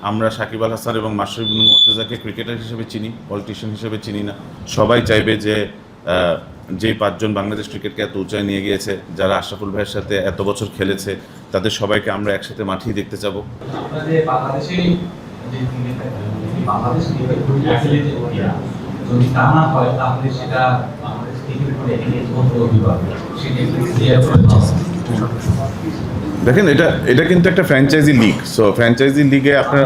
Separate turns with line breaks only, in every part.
আমরা সাকিব আল হাসান এবং মাশরাফি বিন মুর্তজাকে ক্রিকেটার হিসেবে চিনি, পলিটিশিয়ান হিসেবে চিনি না। সবাই চাইবে যে যে পাঁচজন বাংলাদেশ ক্রিকেটকে এত উঁচায় নিয়ে গিয়েছে, যারা আশরাফুল ভাইয়ের সাথে এত বছর খেলেছে, তাদের সবাইকে আমরা একসাথে মাঠেই দেখতে যাব।
যদি তা না হয় তাহলে সেটা বাংলাদেশ ক্রিকেট বোর্ডে
দেখেন, এটা কিন্তু একটা ফ্র্যাঞ্চাইজি লিগ। সো ফ্র্যাঞ্চাইজি লিগে আপনার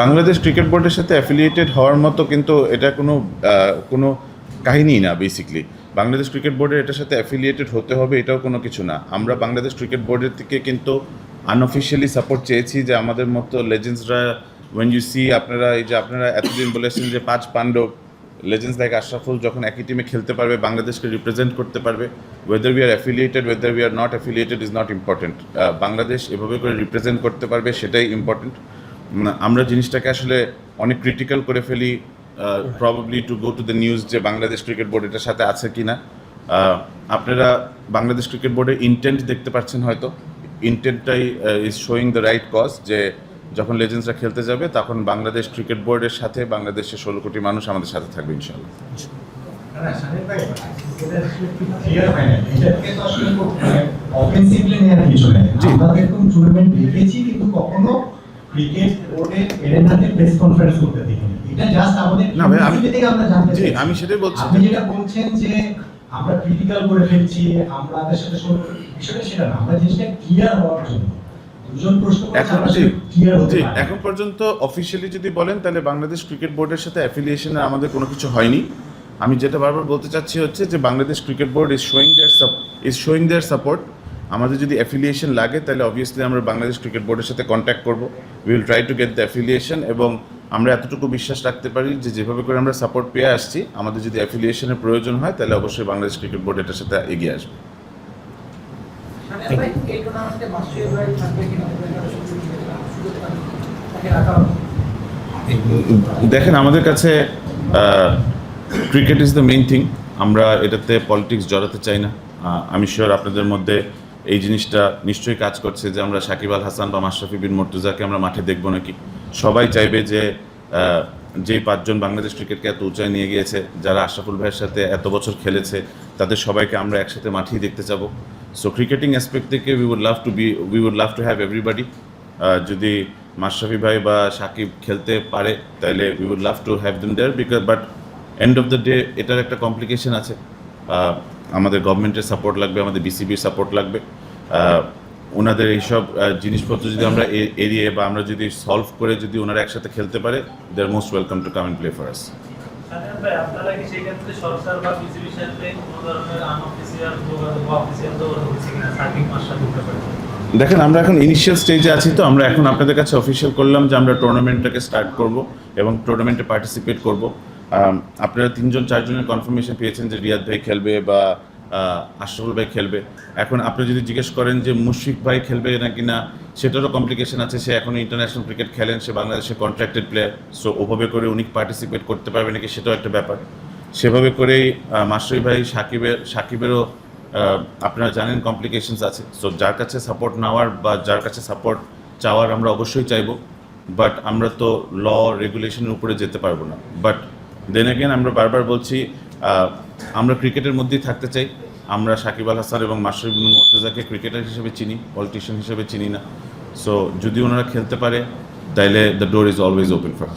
বাংলাদেশ ক্রিকেট বোর্ডের সাথে অ্যাফিলিয়েটেড হওয়ার মতো কিন্তু এটা কোনো কাহিনী না। বেসিকলি বাংলাদেশ ক্রিকেট বোর্ডের এটার সাথে অ্যাফিলিয়েটেড হতে হবে এটাও কোনো কিছু না। আমরা বাংলাদেশ ক্রিকেট বোর্ডের থেকে কিন্তু আনঅফিশিয়ালি সাপোর্ট চেয়েছি যে আমাদের মতো লেজেন্ডসরা ওয়েন ইউ সি, আপনারা এতদিন বলেছেন যে 5 পাণ্ডব লেজেন্ডস লাইক আশরাফুল যখন একই টিমে খেলতে পারবে, বাংলাদেশকে রিপ্রেজেন্ট করতে পারবে, weather we are affiliated weather we are not affiliated is not important. Bangladesh এভাবে করে রিপ্রেজেন্ট করতে পারবে সেটাই ইম্পর্টেন্ট। আমরা জিনিসটাকে আসলে অনেক ক্রিটিক্যাল করে ফেলি, probably to go to the news যে বাংলাদেশ ক্রিকেট বোর্ড এটার সাথে আছে কি না। আপনারা বাংলাদেশ ক্রিকেট বোর্ডের ইন্টেন্ট দেখতে পাচ্ছেন, হয়তো ইন্টেন্টটাই is showing the right cause, যে যখন লেজেন্ডসরা খেলতে যাবে তখন বাংলাদেশ ক্রিকেট বোর্ডের সাথে বাংলাদেশের 16 কোটি মানুষ আমাদের সাথে থাকবে ইনশাআল্লাহ। আমি সেটাই বলছি,
আপনি যেটা বলছেন যে আমরা ক্রিটিক্যাল করে ফেলছি, আমাদের সাথে বিষয়টা সেটা না, আমরা জিনিসটা ক্লিয়ার হওয়ার জন্য
এখন পর্যন্ত অফিসিয়ালি যদি বলেন তাহলে বাংলাদেশ ক্রিকেট বোর্ডের সাথে অ্যাফিলিয়েশনে আমাদের কোনো কিছু হয়নি। আমি যেটা বারবার বলতে চাচ্ছি হচ্ছে যে Bangladesh cricket board is showing their support. আমাদের যদি অ্যাফিলিয়েশন লাগে তাহলে অবভিয়াসলি আমরা বাংলাদেশ ক্রিকেট বোর্ডের সাথে কন্ট্যাক্ট করব, we will try to get the affiliation. এবং আমরা এতটুকু বিশ্বাস রাখতে পারি যে যেভাবে করে আমরা সাপোর্ট পেয়ে আসছি, আমাদের যদি অ্যাফিলিয়েশনের প্রয়োজন হয় তাহলে অবশ্যই বাংলাদেশ ক্রিকেট বোর্ড এটার সাথে এগিয়ে আসবে। দেখেন, আমাদের কাছে cricket is the main thing. আমরা এটাতে পলিটিক্স জড়াতে চাই না। আমি শিওর আপনাদের মধ্যে এই জিনিসটা নিশ্চয়ই কাজ করছে যে আমরা সাকিব আল হাসান বা মাশরাফি বিন মুর্তজাকে আমরা মাঠে দেখবো নাকি। সবাই চাইবে যে যে পাঁচজন বাংলাদেশ ক্রিকেটকে এত উঁচায় নিয়ে গিয়েছে, যারা আশরাফুল ভাইয়ের সাথে এত বছর খেলেছে, তাদের সবাইকে আমরা একসাথে মাঠেই দেখতে যাব। সো ক্রিকেটিং অ্যাসপেক্ট থেকে we would love to have everybody. যদি মাশরাফি ভাই বা সাকিব খেলতে পারে তাহলে we would love to have them there, because but end of the day এটার একটা কমপ্লিকেশন আছে। আমাদের গভর্নমেন্টের সাপোর্ট লাগবে, আমাদের বিসিবির সাপোর্ট লাগবে। ওনাদের এইসব জিনিসপত্র যদি আমরা এড়িয়ে বা আমরা যদি সলভ করে যদি ওনারা একসাথে খেলতে পারে, they are most welcome to come and play for us. দেখেন, আমরা এখন ইনিশিয়াল স্টেজে আছি, তো আমরা এখন আপনাদের কাছে অফিসিয়াল করলাম যে আমরা টুর্নামেন্টটাকে স্টার্ট করব এবং টুর্নামেন্টে পার্টিসিপেট করব। আপনারা 3-4 জনের কনফার্মেশন পেয়েছেন যে রিয়াদ ভাই খেলবে বা আশরাফুল ভাই খেলবে। এখন আপনি যদি জিজ্ঞেস করেন যে মুশফিক ভাই খেলবে নাকি না, সেটারও কমপ্লিকেশন আছে। সে এখন ইন্টারন্যাশনাল ক্রিকেট খেলেন, সে বাংলাদেশের কন্ট্রাক্টেড প্লেয়ার। সো ওভাবে করে উনি পার্টিসিপেট করতে পারবে নাকি সেটাও একটা ব্যাপার। সেভাবে করেই মাশরাফি ভাই সাকিবেরও আপনারা জানেন কমপ্লিকেশনস আছে। সো যার কাছে সাপোর্ট নেওয়ার বা যার কাছে সাপোর্ট চাওয়ার আমরা অবশ্যই চাইবো, বাট আমরা তো ল রেগুলেশনের উপরে যেতে পারবো না। বাট দেন অ্যাগেন আমরা বারবার বলছি, আমরা ক্রিকেটের মধ্যেই থাকতে চাই। আমরা সাকিব আল হাসান এবং মাশরাফি বিন মুর্তজাকে ক্রিকেটার হিসেবে চিনি, পলিটিশিয়ান হিসেবে চিনি না। সো যদি ওনারা খেলতে পারে তাহলে the door is always open for us.